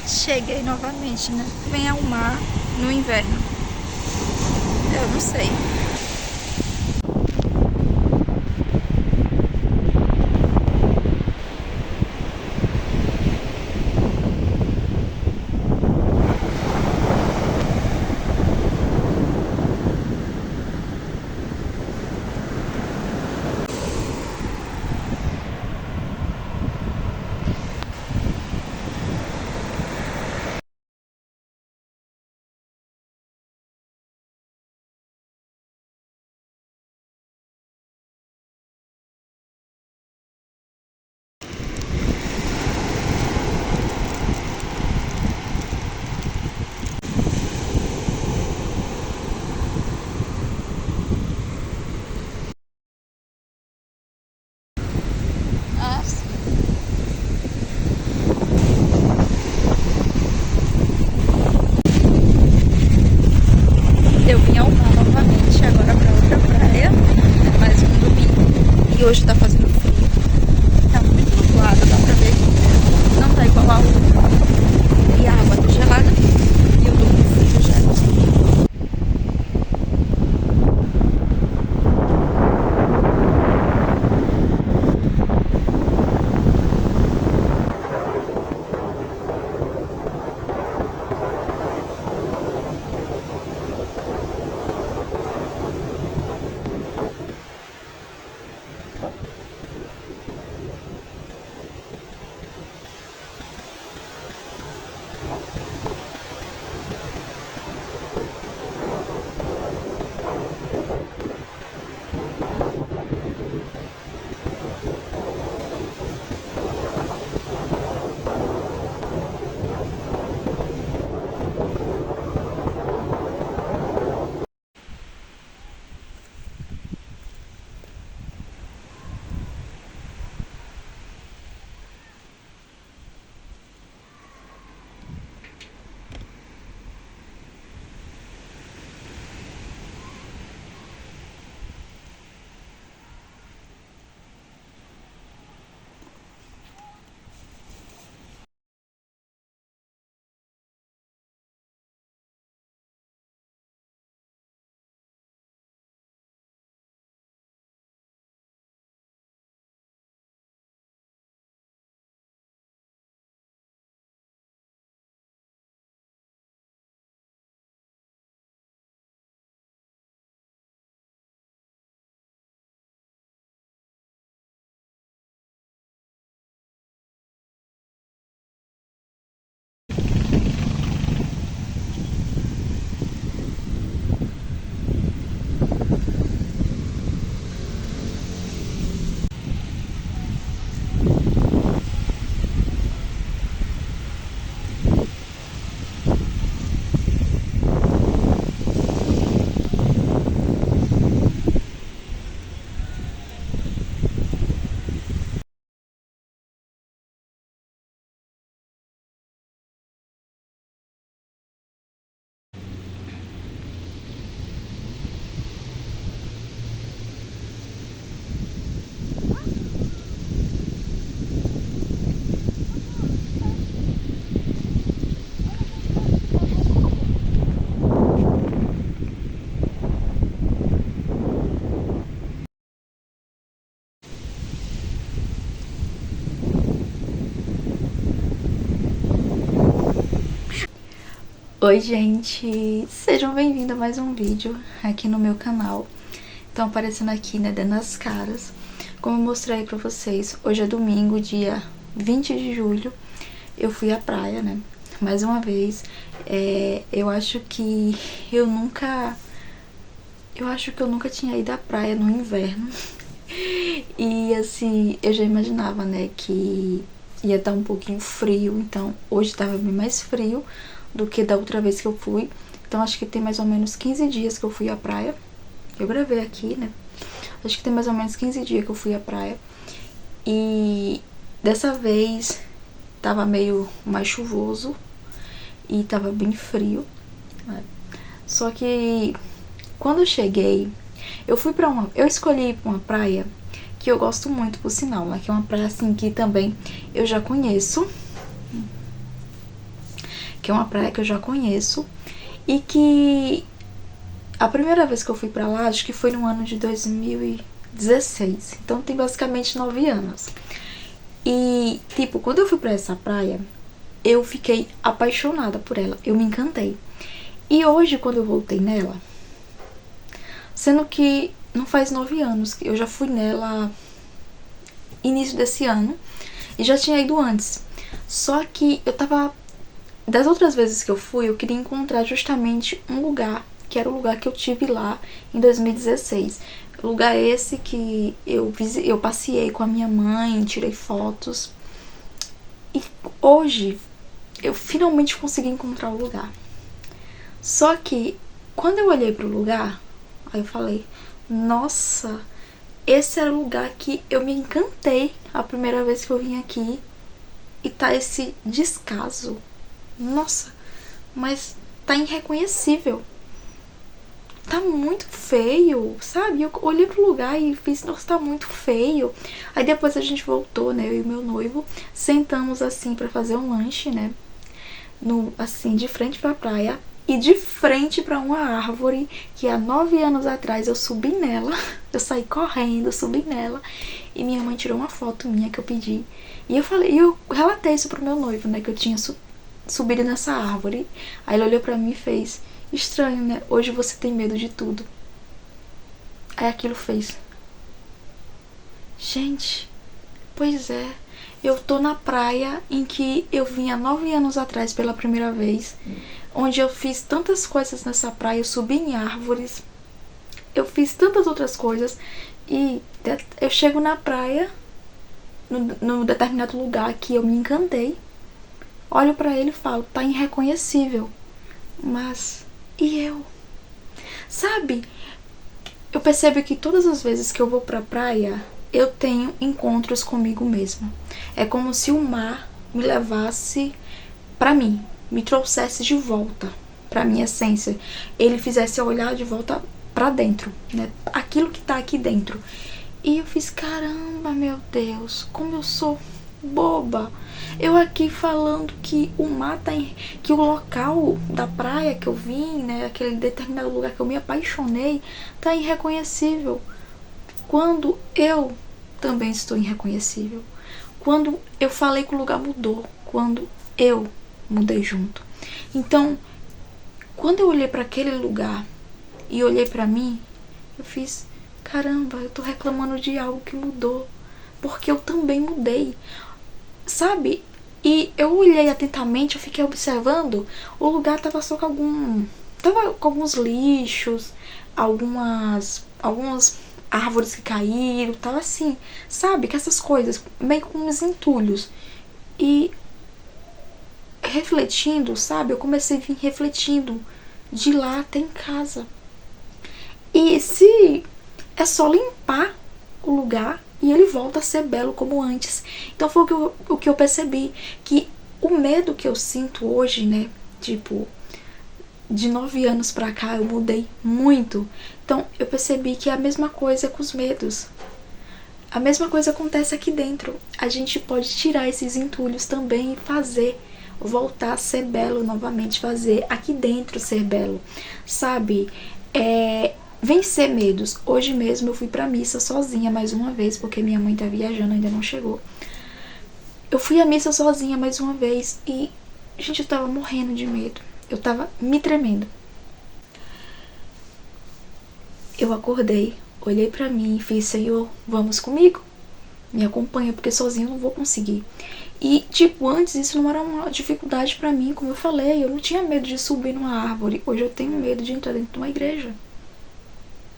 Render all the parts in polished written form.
Cheguei novamente, né? Vem ao mar no inverno. Eu não sei. Ah, sim. Eu vim ao mar novamente, agora pra outra praia, mais um domingo. E hoje tá fazendo frio. Tá muito nublado, dá pra ver que não tá igual a outra. E a água tá gelada e eu tô com frio já. Oi gente, sejam bem-vindos a mais um vídeo aqui no meu canal. Estão aparecendo aqui, né, dando as caras. Como eu mostrei pra vocês, hoje é domingo, dia 20 de julho. Eu fui à praia, né, mais uma vez. Eu acho que eu nunca tinha ido à praia no inverno. E assim, eu já imaginava, né, que ia estar um pouquinho frio, então hoje tava bem mais frio do que da outra vez que eu fui. Então acho que tem mais ou menos 15 dias que eu fui à praia. Eu gravei aqui, né? Acho que tem mais ou menos 15 dias que eu fui à praia. E dessa vez tava meio mais chuvoso e tava bem frio, né? Só que quando eu cheguei, eu escolhi uma praia que eu gosto muito, por sinal, né? Que é uma praia assim que também eu já conheço. que é uma praia que eu já conheço e que a primeira vez que eu fui pra lá, acho que foi no ano de 2016. Então tem basicamente 9 anos. E, tipo, quando eu fui pra essa praia, eu fiquei apaixonada por ela. Eu me encantei. E hoje, quando eu voltei nela, sendo que não faz 9 anos, eu já fui nela início desse ano e já tinha ido antes. Só que eu tava... Das outras vezes que eu fui, eu queria encontrar justamente um lugar, que era o lugar que eu tive lá em 2016. Lugar esse que eu passeei com a minha mãe, tirei fotos. E hoje eu finalmente consegui encontrar o lugar. Só que quando eu olhei pro lugar, aí eu falei, nossa, esse era o lugar que eu me encantei a primeira vez que eu vim aqui. E tá esse descaso. Nossa, mas tá irreconhecível. Tá muito feio, sabe? Eu olhei pro lugar e fiz, nossa, tá muito feio. Aí depois a gente voltou, né? Eu e meu noivo, sentamos assim pra fazer um lanche, né? Assim, de frente pra praia e de frente pra uma árvore que há 9 anos atrás eu subi nela. Eu saí correndo, subi nela e minha mãe tirou uma foto minha que eu pedi. E eu relatei isso pro meu noivo, né? Que eu tinha subido nessa árvore. Aí ele olhou pra mim e fez: estranho, né? Hoje você tem medo de tudo. Aí aquilo fez: gente, pois é. Eu tô na praia em que eu vim há 9 anos atrás pela primeira vez. Onde eu fiz tantas coisas nessa praia. Eu subi em árvores. Eu fiz tantas outras coisas. E eu chego na praia, num determinado lugar que eu me encantei. Olho pra ele e falo: tá irreconhecível. Mas... e eu? Sabe? Eu percebo que todas as vezes que eu vou pra praia, eu tenho encontros comigo mesma. É como se o mar me levasse pra mim, me trouxesse de volta pra minha essência. Ele fizesse eu olhar de volta pra dentro, né? Aquilo que tá aqui dentro. E eu fiz, caramba, meu Deus, como eu sou boba. Eu aqui falando que o mar tá que o local da praia que eu vim, né, aquele determinado lugar que eu me apaixonei, tá irreconhecível. Quando eu também estou irreconhecível. Quando eu falei que o lugar mudou, quando eu mudei junto. Então, quando eu olhei para aquele lugar e olhei para mim, eu fiz, caramba, eu tô reclamando de algo que mudou, porque eu também mudei, sabe? E eu olhei atentamente, eu fiquei observando, o lugar tava só com tava com alguns lixos, algumas árvores que caíram, tava assim, sabe? Que essas coisas, meio com uns entulhos. E refletindo, sabe? Eu comecei a vir refletindo de lá até em casa. E se é só limpar o lugar e ele volta a ser belo como antes. Então foi o que eu percebi, que o medo que eu sinto hoje, né, tipo, de 9 anos pra cá eu mudei muito. Então eu percebi que é a mesma coisa com os medos. A mesma coisa acontece aqui dentro. A gente pode tirar esses entulhos também e fazer voltar a ser belo novamente, fazer aqui dentro ser belo, sabe? Vencer medos. Hoje mesmo eu fui pra missa sozinha mais uma vez, porque minha mãe tá viajando, ainda não chegou. Eu fui à missa sozinha mais uma vez e, gente, eu tava morrendo de medo. Eu tava me tremendo. Eu acordei, olhei pra mim e fiz, Senhor, vamos comigo? Me acompanha, porque sozinha eu não vou conseguir. E, tipo, antes isso não era uma dificuldade pra mim, como eu falei. Eu não tinha medo de subir numa árvore. Hoje eu tenho medo de entrar dentro de uma igreja.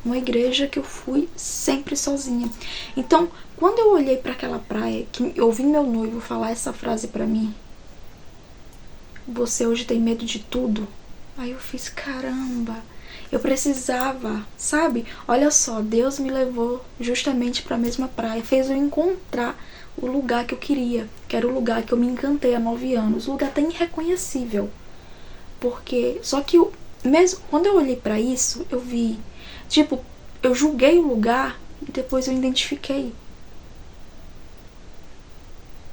Uma igreja que eu fui sempre sozinha. Então, quando eu olhei pra aquela praia, que eu ouvi meu noivo falar essa frase pra mim, você hoje tem medo de tudo? Aí eu fiz, caramba, eu precisava, sabe? Olha só, Deus me levou justamente pra mesma praia, fez eu encontrar o lugar que eu queria, que era o lugar que eu me encantei há 9 anos, um lugar até irreconhecível. Porque, só que mesmo quando eu olhei pra isso, eu vi, tipo, eu julguei o lugar e depois eu identifiquei.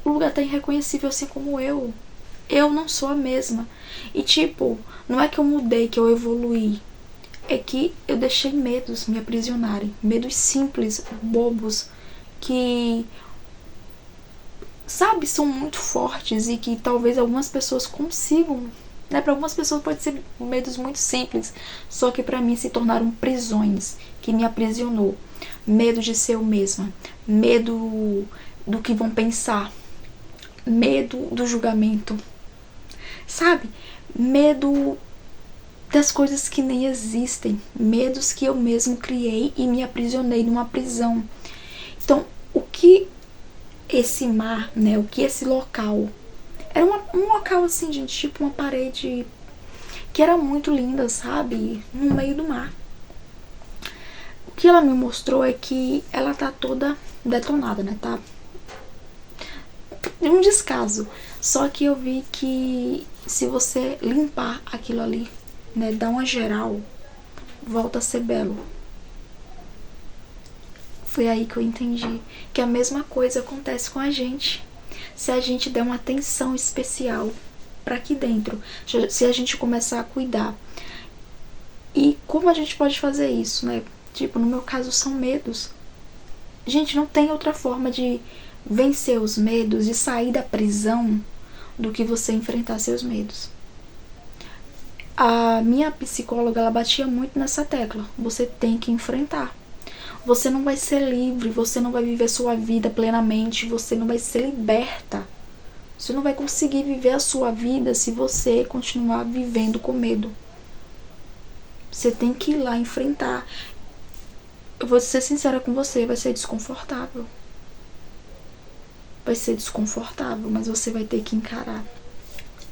O lugar tá irreconhecível assim como eu. eu não sou a mesma. E tipo, não é que eu mudei, que eu evoluí. É que eu deixei medos me aprisionarem. Medos simples, bobos, que, sabe, são muito fortes e que talvez algumas pessoas consigam, né? Para algumas pessoas pode ser medos muito simples, só que para mim se tornaram prisões que me aprisionou. Medo de ser eu mesma, medo do que vão pensar, medo do julgamento, sabe? Medo das coisas que nem existem, medos que eu mesmo criei e me aprisionei numa prisão. Então, o que esse mar, né, o que esse local, era um local assim, gente, tipo uma parede que era muito linda, sabe, no meio do mar. O que ela me mostrou é que ela tá toda detonada, né, tá um descaso. Só que eu vi que se você limpar aquilo ali, né, dar uma geral, volta a ser belo. Foi aí que eu entendi que a mesma coisa acontece com a gente. Se a gente der uma atenção especial para aqui dentro, se a gente começar a cuidar. E como a gente pode fazer isso, né? Tipo, no meu caso são medos. Gente, não tem outra forma de vencer os medos, de sair da prisão, do que você enfrentar seus medos. A minha psicóloga, ela batia muito nessa tecla. Você tem que enfrentar. Você não vai ser livre, você não vai viver sua vida plenamente, você não vai ser liberta. Você não vai conseguir viver a sua vida se você continuar vivendo com medo. Você tem que ir lá enfrentar. Eu vou ser sincera com você, vai ser desconfortável. Vai ser desconfortável, mas você vai ter que encarar.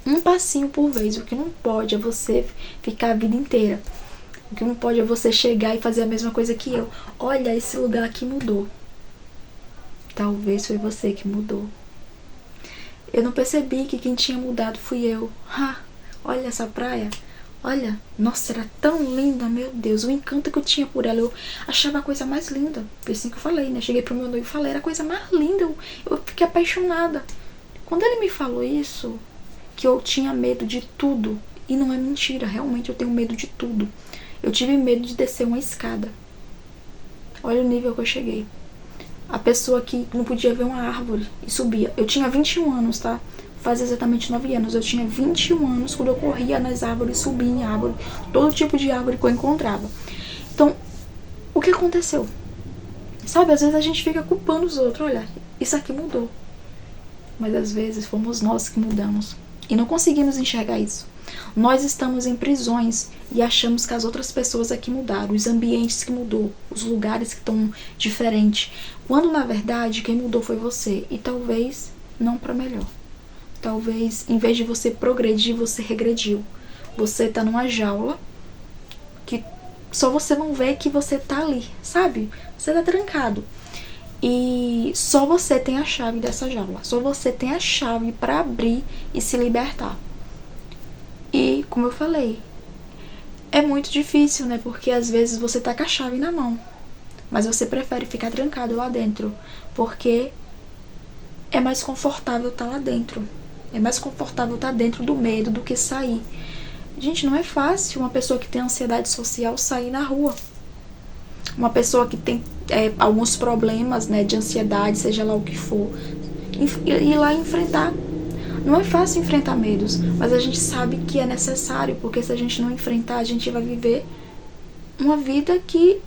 Um passinho por vez. O que não pode é você ficar a vida inteira. O que não pode é você chegar e fazer a mesma coisa que eu. Olha, esse lugar aqui mudou. Talvez foi você que mudou. Eu não percebi que quem tinha mudado fui eu. Olha essa praia. Olha, nossa, era tão linda, meu Deus. O encanto que eu tinha por ela, eu achava a coisa mais linda. Foi assim que eu falei, né? Cheguei pro meu noivo e falei, era a coisa mais linda. Eu fiquei apaixonada. Quando ele me falou isso, que eu tinha medo de tudo, e não é mentira, realmente eu tenho medo de tudo. Eu tive medo de descer uma escada. Olha o nível que eu cheguei. A pessoa que não podia ver uma árvore e subia. Eu tinha 21 anos, tá? Faz exatamente 9 anos. Eu tinha 21 anos quando eu corria nas árvores, subia em árvore. Todo tipo de árvore que eu encontrava. Então, o que aconteceu? Sabe, às vezes a gente fica culpando os outros. Olha, isso aqui mudou. Mas às vezes fomos nós que mudamos. E não conseguimos enxergar isso. Nós estamos em prisões e achamos que as outras pessoas aqui mudaram, os ambientes que mudou, os lugares que estão diferentes, quando na verdade quem mudou foi você, e talvez não para melhor. Talvez em vez de você progredir, você regrediu. Você tá numa jaula que só você não vê que você tá ali, sabe? Você tá trancado. E só você tem a chave dessa jaula. Só você tem a chave para abrir e se libertar. E, como eu falei, é muito difícil, né? Porque às vezes você tá com a chave na mão, mas você prefere ficar trancado lá dentro, porque é mais confortável estar lá dentro. É mais confortável estar dentro do medo do que sair. Gente, não é fácil uma pessoa que tem ansiedade social sair na rua. Uma pessoa que tem alguns problemas, né, de ansiedade, seja lá o que for, ir lá e enfrentar. Não é fácil enfrentar medos, mas a gente sabe que é necessário, porque se a gente não enfrentar, a gente vai viver uma vida que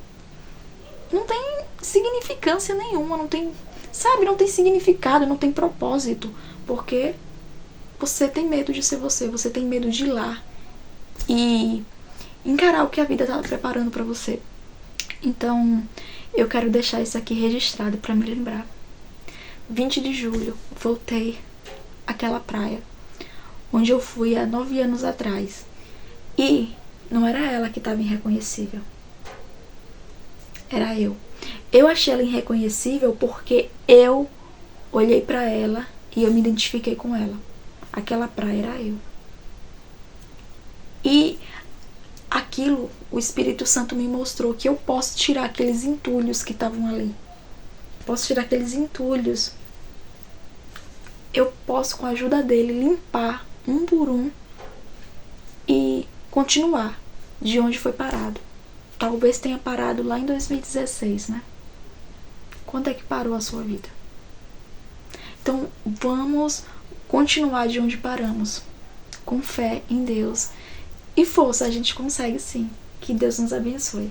não tem significância nenhuma, não tem, sabe, não tem significado, não tem propósito, porque você tem medo de ser você, você tem medo de ir lá e encarar o que a vida tá preparando pra você. Então, eu quero deixar isso aqui registrado pra me lembrar. 20 de julho, voltei àquela praia onde eu fui há 9 anos atrás. E não era ela que estava irreconhecível. Era eu. Eu achei ela irreconhecível porque eu olhei pra ela e eu me identifiquei com ela. Aquela praia era eu. E aquilo, o Espírito Santo me mostrou que eu posso tirar aqueles entulhos que estavam ali. Posso tirar aqueles entulhos. Eu posso, com a ajuda dele, limpar um por um e continuar de onde foi parado. Talvez tenha parado lá em 2016, né? Quando é que parou a sua vida? Então, vamos continuar de onde paramos. Com fé em Deus. E força, a gente consegue sim. Que Deus nos abençoe.